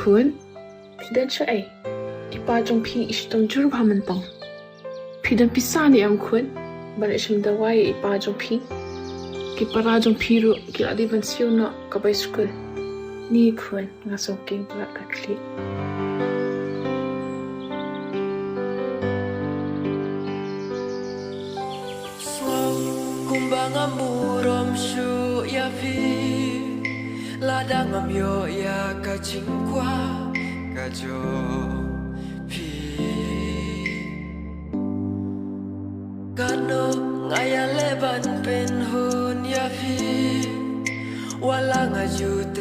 kun, pidan siya ay. Ipajong pi isitong jurbaman tang. Pidan pisani ang kun, balik siyang dawai ipajong pi. Kiparajong piru kiladi bansiyo na kabay skul. Ni kun, nga soking pala kakli. Kumbang murom shu ya vi ladang yo ya ka jingkwa ka jo pi kano ngaya leban pen hun ya vi wala ngaju